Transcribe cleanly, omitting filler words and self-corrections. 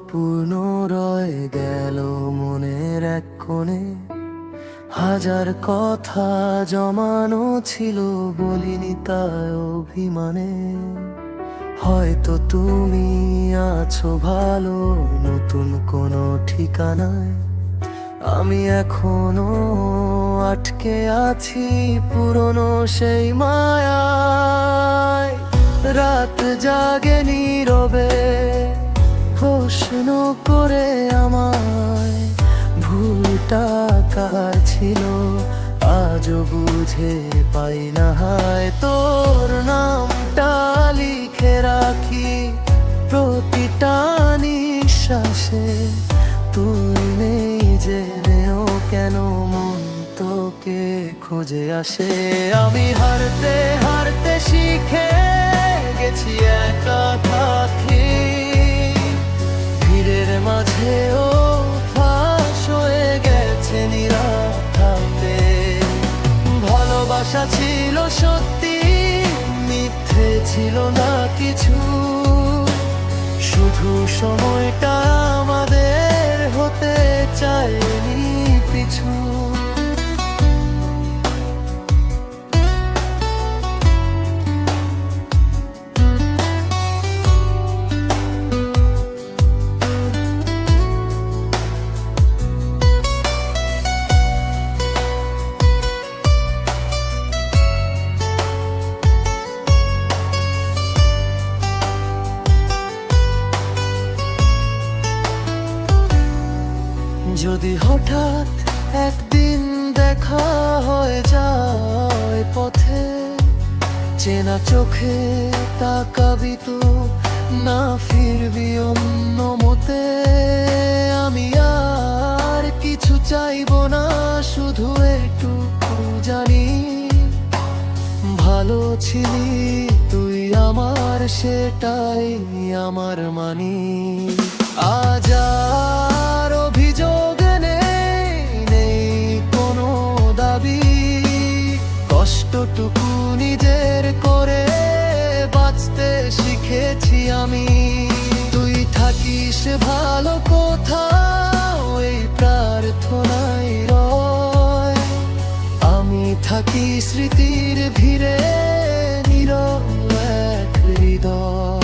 পুনরায় গেল মনের এক কোণে। হাজার কথা জমানো ছিল, বলিনি তাই অভিমানে। হয়তো তুমি আছো ভালো নতুন কোনো ঠিকানায়, আমি এখনো আটকে আছি পুরনো সেই মায়ায়। রাত জাগে নীরবে প্রশ্ন করে আমায়, ভুলটা কার ছিল আজও বুঝে পাই না। হায় তোর নামটা লিখে রাখি প্রতিটা নিঃশ্বাসে, তুই নেই জেনেও কেন মন তোকে খুঁজে আসে। আমি হারতে হারতে শিখে গেছি একা থাকি, ভিড়ের মাঝেও ফাঁস হয়ে গেছে নিরাপদে। ভালোবাসা ছিল সত্যি, মিথ্যে ছিল না কিছু, শুধু সময়টা আমাদের হতে চায়নি পিছু। যদি হঠাৎ একদিন দেখা হয়ে যায় পথে, চেনা চোখে তাকাবি তো না ফিরবি অন্য মতে। আমি আর কিছু চাইবো না, শুধু একটু জানি ভালো ছিলি তুই আমার, সেটাই আমার মানি। আজ আর অভিযোগ নেই, নেই কোনো দাবি, কষ্টটুকু নিজের করে বাঁচতে শিখেছি আমি। তুই থাকিস ভালো কোথাও এই প্রার্থনাই রয়, আমি থাকি স্মৃতির ভিড়ে নীরব এক হৃদয়।